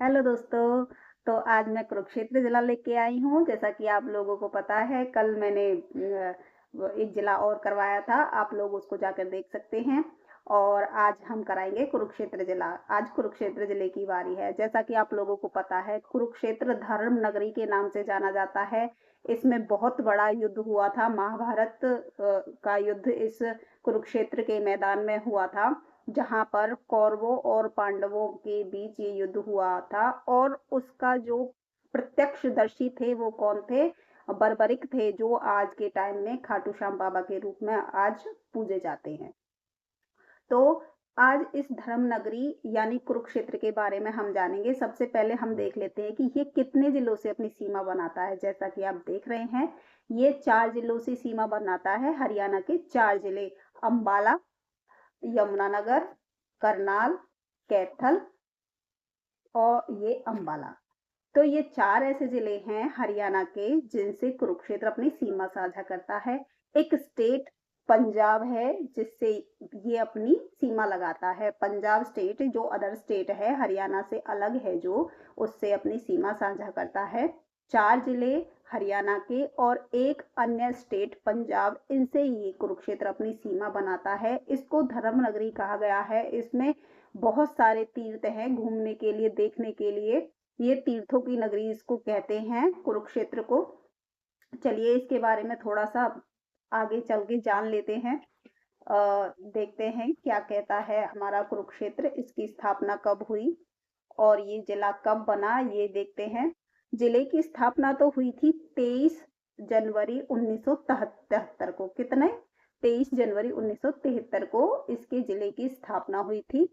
Hello दोस्तों। तो आज मैं कुरुक्षेत्र जिला लेके आई हूँ। जैसा कि आप लोगों को पता है, कल मैंने एक जिला और करवाया था। आप लोग उसको जाकर देख सकते हैं। और आज हम कराएंगे कुरुक्षेत्र जिला। आज कुरुक्षेत्र जिले की बारी है। जैसा कि आप लोगों को पता है, कुरुक्षेत्र धर्म नगरी के नाम से जाना जाता है। इसमें बहुत बड़ा युद्ध हुआ था। महाभारत का युद्ध इस कुरुक्षेत्र के मैदान में हुआ था, जहां पर कौरवों और पांडवों के बीच ये युद्ध हुआ था। और उसका जो प्रत्यक्षदर्शी थे वो कौन थे? बर्बरिक थे, जो आज के टाइम में खाटू श्याम बाबा के रूप में आज पूजे जाते हैं। तो आज इस धर्म नगरी यानी कुरुक्षेत्र के बारे में हम जानेंगे। सबसे पहले हम देख लेते हैं कि ये कितने जिलों से अपनी सीमा बनाता है। जैसा कि आप देख रहे हैं, ये 4 जिलों से सीमा बनाता है। हरियाणा के 4 जिले: अंबाला, यमुनानगर, करनाल, कैथल और ये अंबाला। तो ये 4 ऐसे जिले हैं हरियाणा के जिनसे कुरुक्षेत्र अपनी सीमा साझा करता है। एक स्टेट पंजाब है जिससे ये अपनी सीमा लगाता है। पंजाब स्टेट जो अदर स्टेट है, हरियाणा से अलग है, जो उससे अपनी सीमा साझा करता है। 4 जिले हरियाणा के और एक अन्य स्टेट पंजाब, इनसे ये कुरुक्षेत्र अपनी सीमा बनाता है। इसको धर्म नगरी कहा गया है। इसमें बहुत सारे तीर्थ हैं घूमने के लिए, देखने के लिए। ये तीर्थों की नगरी इसको कहते हैं, कुरुक्षेत्र को। चलिए इसके बारे में थोड़ा सा आगे चल के जान लेते हैं। देखते हैं क्या कहता है हमारा कुरुक्षेत्र। इसकी स्थापना कब हुई और ये जिला कब बना, ये देखते हैं। जिले की स्थापना तो हुई थी 23 जनवरी 1973 को। कितने? 23 जनवरी 1973 को इसके जिले की स्थापना हुई थी।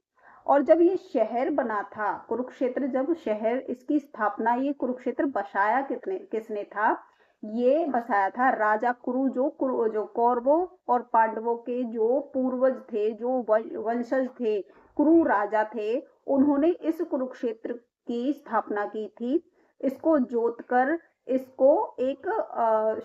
और जब ये शहर बना था कुरुक्षेत्र, जब शहर इसकी स्थापना, ये कुरुक्षेत्र बसाया किसने था? ये बसाया था राजा कुरु, जो कौरवों और पांडवों के जो पूर्वज थे, जो वंशज थे, कुरु राजा थे। उन्होंने इस कुरुक्षेत्र की स्थापना की थी। इसको जोतकर इसको एक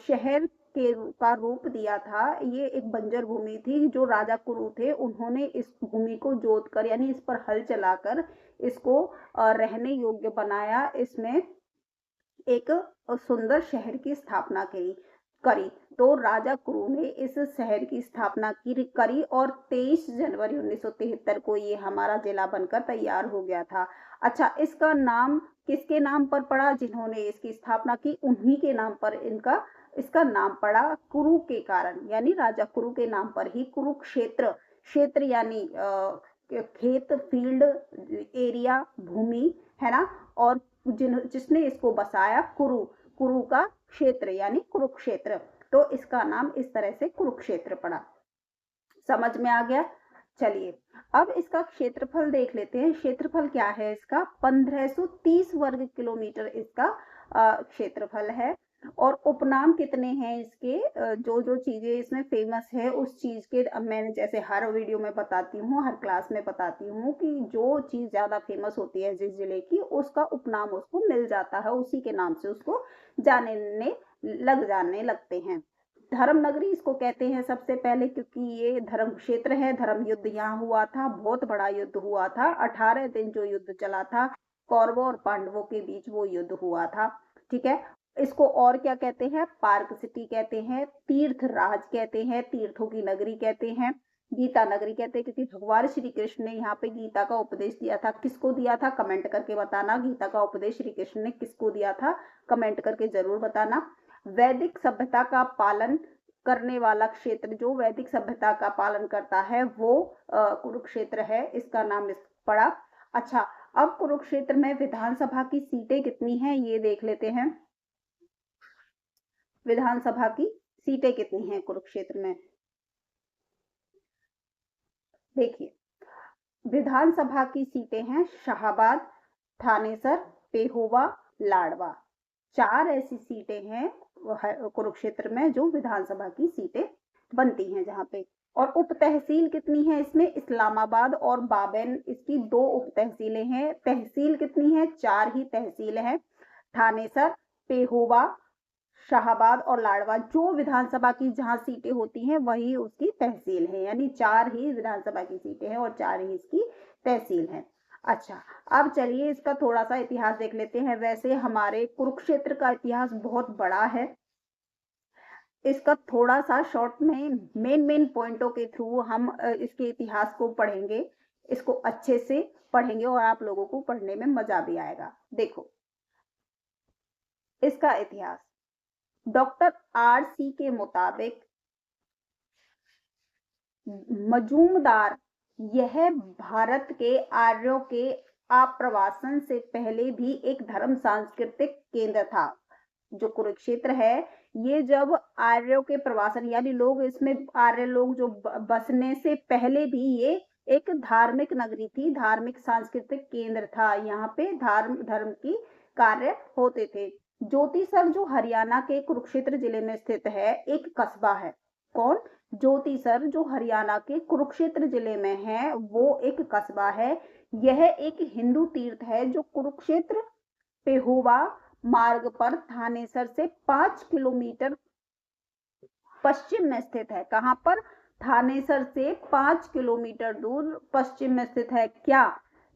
शहर का रूप दिया था। ये एक बंजर भूमि थी। जो राजा कुरु थे, उन्होंने इस भूमि को जोतकर यानी इस पर हल चलाकर इसको रहने योग्य बनाया। इसमें एक सुंदर शहर की स्थापना करी। तो राजा कुरु ने इस शहर की स्थापना करी और 23 जनवरी 1973 को ये हमारा जिला बनकर तैयार हो गया था। अच्छा, इसका नाम किसके नाम पर पड़ा? जिन्होंने इसकी स्थापना की, उन्हीं के नाम पर इसका नाम पड़ा। कुरु के कारण, यानी राजा कुरु के नाम पर ही कुरुक्षेत्र। क्षेत्र यानी खेत, फील्ड, एरिया, भूमि, है ना। और जिसने इसको बसाया, कुरु का क्षेत्र यानी कुरुक्षेत्र। तो इसका नाम इस तरह से कुरुक्षेत्र पड़ा। समझ में आ गया? चलिए अब इसका क्षेत्रफल देख लेते हैं। क्षेत्रफल क्या है इसका? 1530 वर्ग किलोमीटर इसका क्षेत्रफल है। और उपनाम कितने हैं इसके? जो जो चीजें इसमें फेमस है उस चीज के, अब मैंने जैसे हर वीडियो में बताती हूँ, हर क्लास में बताती हूँ कि जो चीज ज्यादा फेमस होती है जिस जिले की, उसका उपनाम उसको मिल जाता है, उसी के नाम से उसको जाने लगते हैं। धर्म नगरी इसको कहते हैं सबसे पहले, क्योंकि ये धर्म क्षेत्र है। धर्म युद्ध यहाँ हुआ था, बहुत बड़ा युद्ध हुआ था। 18 दिन जो युद्ध चला था कौरवों और पांडवों के बीच, वो युद्ध हुआ था। ठीक है। इसको और क्या कहते हैं? पार्क सिटी कहते हैं, तीर्थ राज कहते हैं, तीर्थों की नगरी कहते हैं, गीता नगरी कहते हैं, क्योंकि भगवान श्री कृष्ण ने यहाँ पे गीता का उपदेश दिया था। किसको दिया था? कमेंट करके बताना। गीता का उपदेश श्री कृष्ण ने किसको दिया था? कमेंट करके जरूर बताना। वैदिक सभ्यता का पालन करने वाला क्षेत्र, जो वैदिक सभ्यता का पालन करता है, वो कुरुक्षेत्र है। इसका नाम पड़ा। अच्छा, अब कुरुक्षेत्र में विधानसभा की सीटें कितनी हैं ये देख लेते हैं। विधानसभा की सीटें कितनी हैं कुरुक्षेत्र में? देखिए, विधानसभा की सीटें हैं शाहाबाद, थानेसर, पेहोवा, लाडवा। 4 ऐसी सीटें हैं कुरुक्षेत्र में जो विधानसभा की सीटें बनती हैं जहां पे। और उप तहसील कितनी है इसमें? इस्लामाबाद और बाबेन, इसकी 2 उप तहसीलें हैं। तहसील कितनी है? 4 ही तहसील है। थानेसर, पेहोवा, शाहाबाद और लाडवा, जो विधानसभा की जहां सीटें होती हैं वही उसकी तहसील है। यानी 4 ही विधानसभा की सीटें हैं और 4 ही इसकी तहसील है। अच्छा, अब चलिए इसका थोड़ा सा इतिहास देख लेते हैं। वैसे हमारे कुरुक्षेत्र का इतिहास बहुत बड़ा है। इसका थोड़ा सा शॉर्ट में मेन पॉइंटों के थ्रू हम इसके इतिहास को पढ़ेंगे, इसको अच्छे से पढ़ेंगे और आप लोगों को पढ़ने में मजा भी आएगा। देखो इसका इतिहास, डॉक्टर आर.सी. के मुताबिक मजूमदार यह भारत के आर्यों के आप्रवासन से पहले भी एक धर्म सांस्कृतिक केंद्र था। जो कुरुक्षेत्र है, ये जब आर्यों के प्रवासन यानी लोग इसमें आर्य लोग जो बसने से पहले भी ये एक धार्मिक नगरी थी, धार्मिक सांस्कृतिक केंद्र था। यहाँ पे धर्म की कार्य होते थे। ज्योतिसर जो हरियाणा के कुरुक्षेत्र जिले में स्थित है, एक कस्बा है। कौन? ज्योतिसर जो हरियाणा के कुरुक्षेत्र जिले में है, वो एक कस्बा है। यह एक हिंदू तीर्थ है जो कुरुक्षेत्र पेहोवा मार्ग पर थानेसर से 5 किलोमीटर पश्चिम में स्थित है। कहां पर? थानेसर से 5 किलोमीटर दूर पश्चिम में स्थित है। क्या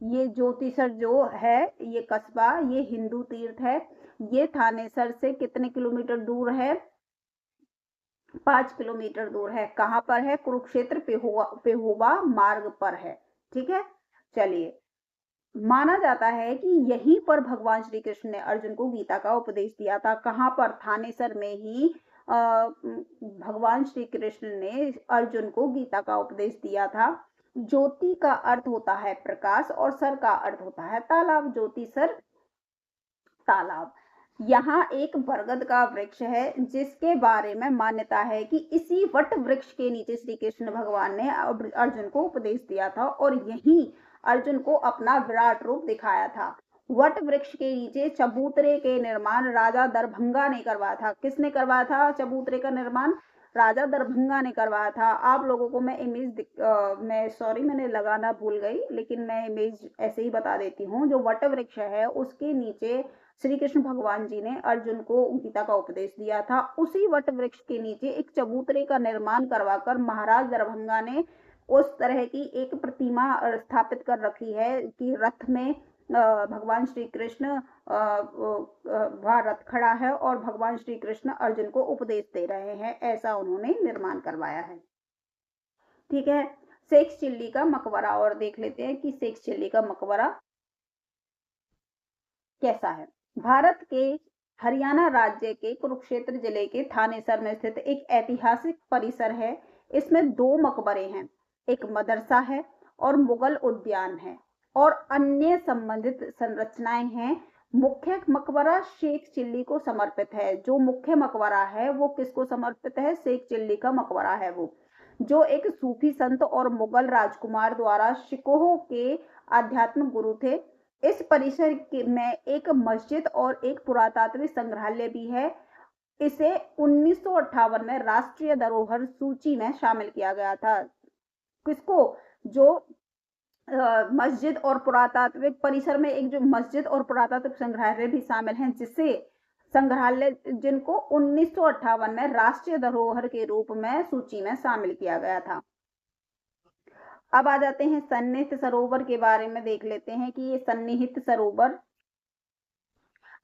ये ज्योतिसर जो है, ये कस्बा, ये हिंदू तीर्थ है, ये थानेसर से कितने किलोमीटर दूर है? 5 किलोमीटर दूर है। कहां पर है? कुरुक्षेत्र पेहोवा मार्ग पर है। ठीक है, चलिए। माना जाता है कि यहीं पर भगवान श्री कृष्ण ने अर्जुन को गीता का उपदेश दिया था। कहां पर? थानेसर में ही भगवान श्री कृष्ण ने अर्जुन को गीता का उपदेश दिया था। ज्योति का अर्थ होता है प्रकाश और सर का अर्थ होता है तालाब। ज्योति सर तालाब। यहाँ एक बरगद का वृक्ष है जिसके बारे में मान्यता है कि इसी वट वृक्ष के नीचे श्री कृष्ण भगवान ने अर्जुन को उपदेश दिया था और यही अर्जुन को अपना विराट रूप दिखाया था। वट वृक्ष के नीचे चबूतरे के निर्माण राजा दरभंगा ने करवाया था। किसने करवाया था चबूतरे का निर्माण? राजा दरभंगा ने करवाया था। आप लोगों को मैं इमेज मैंने लगाना भूल गई, लेकिन मैं इमेज ऐसे ही बता देती हूँ। जो वट वृक्ष है उसके नीचे श्री कृष्ण भगवान जी ने अर्जुन को गीता का उपदेश दिया था। उसी वट वृक्ष के नीचे एक चबूतरे का निर्माण करवाकर महाराज दरभंगा ने उस तरह की एक प्रतिमा स्थापित कर रखी है कि रथ में भगवान श्री कृष्ण वहां रथ खड़ा है और भगवान श्री कृष्ण अर्जुन को उपदेश दे रहे हैं। ऐसा उन्होंने निर्माण करवाया है। ठीक है, शेख चिल्ली का मकबरा और देख लेते हैं कि शेख चिल्ली का मकबरा कैसा है। भारत के हरियाणा राज्य के कुरुक्षेत्र जिले के थानेसर में स्थित एक ऐतिहासिक परिसर है। इसमें 2 मकबरे हैं, एक मदरसा है और मुगल उद्यान है और अन्य संबंधित संरचनाएं हैं। मुख्य मकबरा शेख चिल्ली को समर्पित है। जो मुख्य मकबरा है वो किसको समर्पित है? शेख चिल्ली का मकबरा है वो, जो एक सूफी संत और मुगल राजकुमार द्वारा शिकोह के आध्यात्मिक गुरु थे। इस परिसर में एक मस्जिद और एक पुरातात्विक संग्रहालय भी है। इसे 1958 में राष्ट्रीय धरोहर सूची में शामिल किया गया था। किसको? जो मस्जिद और पुरातात्विक परिसर में एक जो मस्जिद और पुरातात्विक संग्रहालय भी शामिल हैं, जिसे संग्रहालय जिनको 1958 में राष्ट्रीय धरोहर के रूप में सूची में शामिल किया गया था। अब आ जाते हैं सन्निहित सरोवर के बारे में। देख लेते हैं कि ये सन्निहित सरोवर,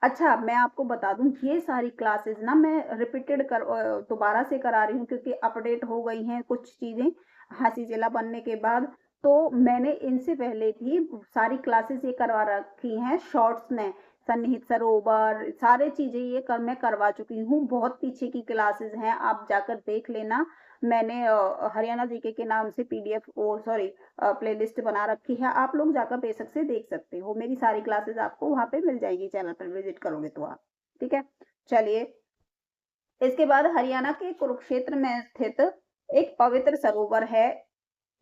अच्छा मैं आपको बता दूं, ये सारी क्लासेस ना मैं रिपीटेड दोबारा से करा रही हूँ क्योंकि अपडेट हो गई हैं कुछ चीजें हांसी जिला बनने के बाद। तो मैंने इनसे पहले भी सारी क्लासेस ये करवा रखी हैं शॉर्ट्स में। सन्निहित सरोवर सारे चीजें ये मैं करवा चुकी हूँ। बहुत पीछे की क्लासेस हैं, आप जाकर देख लेना। मैंने हरियाणा जीके के नाम से पीडीएफ प्लेलिस्ट बना रखी है, आप लोग जाकर बेशक से देख सकते हो। मेरी सारी क्लासेस आपको वहां पे मिल जाएगी, चैनल पर विजिट करोगे तो आप। ठीक है, चलिए। इसके बाद हरियाणा के कुरुक्षेत्र में स्थित एक पवित्र सरोवर है,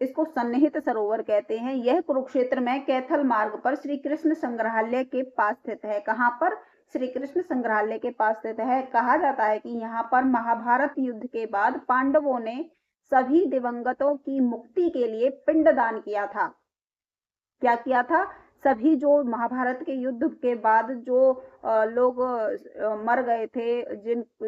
इसको सन्निहित सरोवर कहते हैं। यह कुरुक्षेत्र में कैथल मार्ग पर श्री कृष्ण संग्रहालय के पास स्थित है। कहां पर? श्री कृष्ण संग्रहालय के पास स्थित है। कहा जाता है कि यहाँ पर महाभारत युद्ध के बाद पांडवों ने सभी दिवंगतों की मुक्ति के लिए पिंडदान किया था। क्या किया था? सभी जो महाभारत के युद्ध के बाद जो लोग मर गए थे,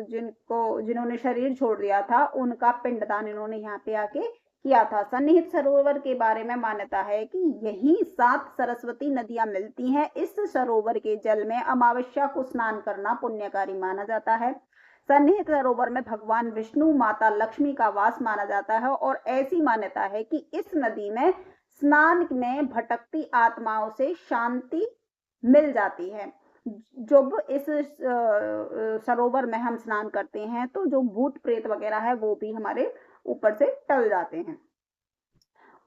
जिन्होंने शरीर छोड़ दिया था, उनका पिंडदान इन्होंने यहाँ पे आके किया था। सन्निहित सरोवर के बारे में मान्यता है कि यहीं 7 सरस्वती नदियां मिलती हैं। इस सरोवर के जल में अमावस्या को स्नान करना पुण्यकारी माना जाता है। सन्निहित सरोवर में भगवान विष्णु, माता लक्ष्मी का वास माना जाता है और ऐसी मान्यता है कि इस नदी में स्नान में भटकती आत्माओं से शांति मिल जाती है। जब इस सरोवर में हम स्नान करते हैं तो जो भूत प्रेत वगैरह है वो भी हमारे ऊपर से टल जाते हैं।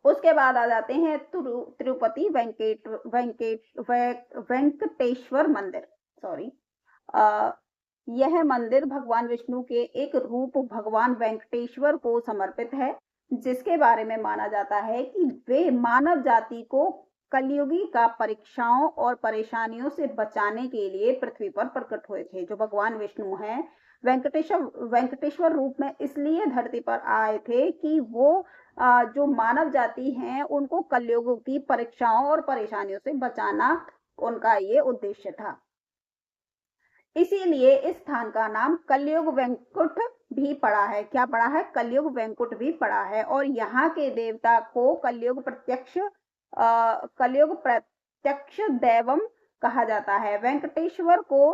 उसके बाद आ जाते हैं तिरुपति वेंकटेश्वर मंदिर। सॉरी, यह मंदिर भगवान विष्णु के एक रूप भगवान वेंकटेश्वर को समर्पित है, जिसके बारे में माना जाता है कि वे मानव जाति को कलयुगी का परीक्षाओं और परेशानियों से बचाने के लिए पृथ्वी पर प्रकट हुए थे। जो भगवान विष्णु हैं वेंकटेश्वर रूप में इसलिए धरती पर आए थे कि वो जो मानव जाति है उनको कलयुग की परीक्षाओं और परेशानियों से बचाना उनका ये उद्देश्य था। इसीलिए इस स्थान का नाम कलयुग वैंकुट भी पड़ा है। क्या पड़ा है? कलयुग वैंकुट भी पड़ा है। और यहाँ के देवता को कलयुग प्रत्यक्ष दैवम कहा जाता है। वेंकटेश्वर को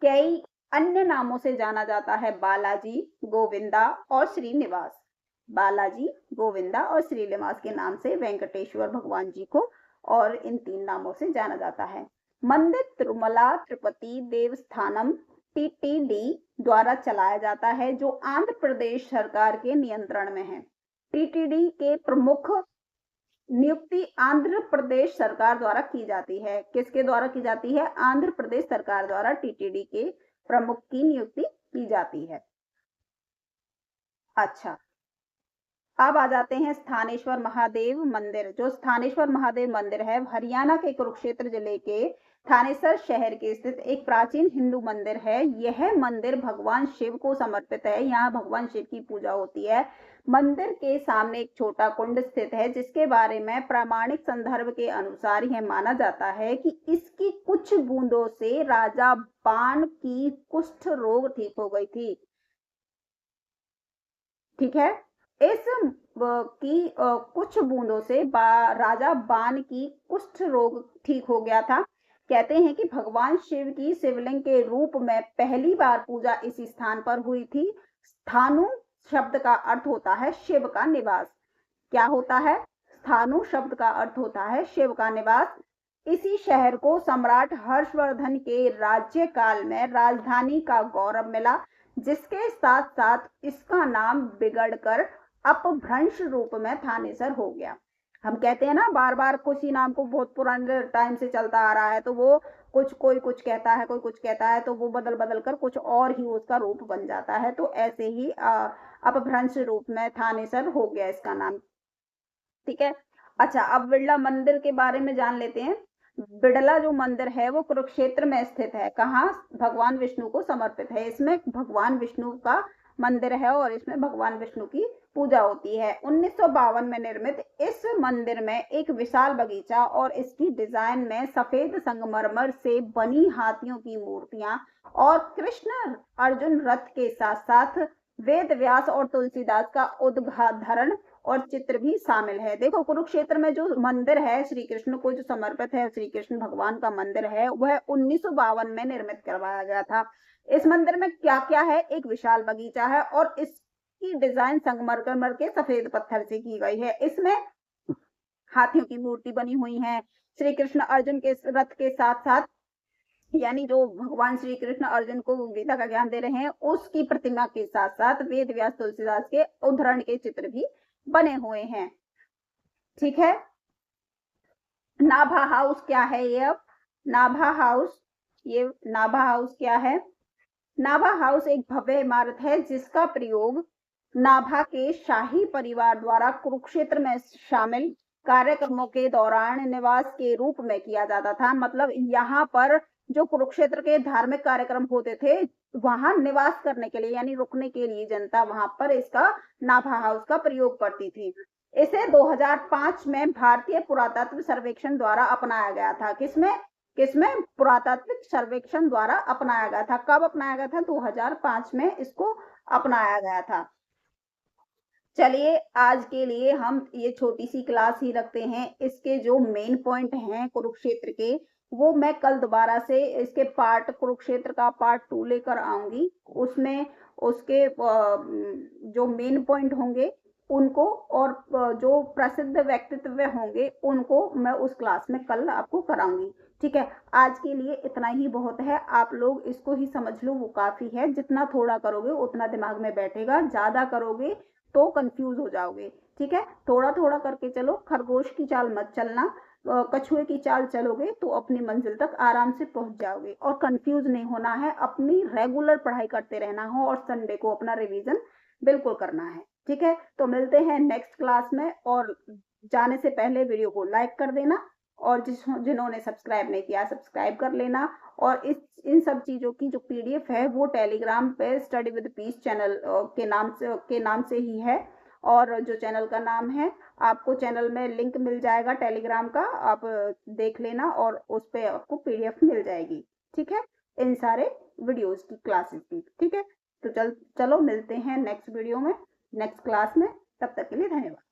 कई अन्य नामों से जाना जाता है, बालाजी, गोविंदा और श्रीनिवास। बालाजी, गोविंदा और श्रीनिवास के नाम से वेंकटेश्वर भगवान जी को और इन 3 नामों से जाना जाता है। मंदिर तिरुमला तिरुपति देवस्थानम टीटीडी द्वारा चलाया जाता है, जो आंध्र प्रदेश सरकार के नियंत्रण में है। टीटीडी के प्रमुख नियुक्ति आंध्र प्रदेश सरकार द्वारा की जाती है। किसके द्वारा की जाती है? आंध्र प्रदेश सरकार द्वारा टीटीडी के प्रमुख की नियुक्ति की जाती है। अच्छा, अब आ जाते हैं स्थानेश्वर महादेव मंदिर। जो स्थानेश्वर महादेव मंदिर है हरियाणा के कुरुक्षेत्र जिले के थानेसर शहर के स्थित एक प्राचीन हिंदू मंदिर है। यह मंदिर भगवान शिव को समर्पित है। यहाँ भगवान शिव की पूजा होती है। मंदिर के सामने एक छोटा कुंड स्थित है, जिसके बारे में प्रामाणिक संदर्भ के अनुसार यह माना जाता है कि इसकी कुछ बूंदों से राजा बाण की कुष्ठ रोग ठीक हो गई थी। ठीक है, इस की कुछ बूंदों से राजा बाण की कुष्ठ रोग ठीक हो गया था। कहते हैं कि भगवान शिव की शिवलिंग के रूप में पहली बार पूजा इसी स्थान पर हुई थी। स्थानु शब्द का अर्थ होता है शिव का निवास। क्या होता है? स्थानु शब्द का अर्थ होता है शिव का निवास। इसी शहर को सम्राट हर्षवर्धन के राज्यकाल में राजधानी का गौरव मिला, जिसके साथ साथ इसका नाम बिगड़कर अपभ्रंश रूप में थानेसर हो गया। हम कहते हैं ना बार बार किसी नाम को बहुत पुराने टाइम से चलता आ रहा है, तो वो कोई कुछ कहता है, कोई कुछ कहता है, तो वो बदल बदल कर कुछ और ही उसका रूप बन जाता है। तो ऐसे ही अपभ्रंश रूप में थानेसर हो गया इसका नाम। ठीक है। अच्छा, अब बिड़ला मंदिर के बारे में जान लेते हैं। बिड़ला जो मंदिर है वो कुरुक्षेत्र में स्थित है। कहाँ? भगवान विष्णु को समर्पित है। इसमें भगवान विष्णु का मंदिर है और इसमें भगवान विष्णु की पूजा होती है। 1952 में निर्मित इस मंदिर में एक विशाल बगीचा और इसकी डिजाइन में सफेद संगमरमर से बनी हाथियों की मूर्तियां और कृष्ण अर्जुन रथ के साथ साथ वेद व्यास और तुलसीदास का उद्घाटन और चित्र भी शामिल है। देखो, कुरुक्षेत्र में जो मंदिर है श्री कृष्ण को जो समर्पित है, श्री कृष्ण भगवान का मंदिर है, वह 1952 में निर्मित करवाया गया था। इस मंदिर में क्या क्या है? एक विशाल बगीचा है और इसकी डिजाइन संगमरमर के सफेद पत्थर से की गई है। इसमें हाथियों की मूर्ति बनी हुई है। श्री कृष्ण अर्जुन के रथ के साथ साथ, यानी जो भगवान श्री कृष्ण अर्जुन को गीता का ज्ञान दे रहे हैं, उसकी प्रतिमा के साथ साथ वेद व्यास तुलसीदास के उद्धरण के चित्र भी बने हुए हैं। ठीक है। नाभा हाउस क्या है? ये नाभा हाउस क्या है? नाभा हाउस एक भव्य इमारत है जिसका प्रयोग नाभा के शाही परिवार द्वारा कुरुक्षेत्र में शामिल कार्यक्रमों के दौरान निवास के रूप में किया जाता था। मतलब यहाँ पर जो कुरुक्षेत्र के धार्मिक कार्यक्रम होते थे, वहां निवास करने के लिए यानी रुकने के लिए जनता वहां पर इसका नाभा हाउस का प्रयोग करती थी। इसे 2005 में भारतीय पुरातत्व सर्वेक्षण द्वारा अपनाया गया था। किसमें? पुरातात्विक सर्वेक्षण द्वारा अपनाया गया था। कब अपनाया गया था? 2005 में इसको अपनाया गया था। चलिए आज के लिए हम ये छोटी सी क्लास ही रखते हैं। इसके जो मेन पॉइंट हैं कुरुक्षेत्र के, वो मैं कल दोबारा से इसके पार्ट कुरुक्षेत्र का पार्ट 2 लेकर आऊंगी। उसमें उसके जो मेन पॉइंट होंगे उनको, और जो प्रसिद्ध व्यक्तित्व होंगे उनको मैं उस क्लास में कल आपको कराऊंगी। ठीक है, आज के लिए इतना ही बहुत है। आप लोग इसको ही समझ लो, वो काफी है। जितना थोड़ा करोगे उतना दिमाग में बैठेगा, ज्यादा करोगे तो कंफ्यूज हो जाओगे। ठीक है, थोड़ा थोड़ा करके चलो, खरगोश की चाल मत चलना। कछुए की चाल चलोगे तो अपनी मंजिल तक आराम से पहुंच जाओगे। और कंफ्यूज नहीं होना है, अपनी रेगुलर पढ़ाई करते रहना हो, और संडे को अपना रिवीजन बिल्कुल करना है। ठीक है, तो मिलते हैं नेक्स्ट क्लास में। और जाने से पहले वीडियो को लाइक कर देना, और जिन्होंने सब्सक्राइब नहीं किया सब्सक्राइब कर लेना। और इस इन सब चीजों की जो पीडीएफ है वो टेलीग्राम पे स्टडी विद पीस चैनल के नाम से ही है। और जो चैनल का नाम है, आपको चैनल में लिंक मिल जाएगा टेलीग्राम का, आप देख लेना और उस पे आपको पीडीएफ मिल जाएगी। ठीक है, इन सारे वीडियोस की, क्लासेस की। ठीक है, तो चलो मिलते हैं नेक्स्ट वीडियो में, नेक्स्ट क्लास में। तब तक के लिए धन्यवाद।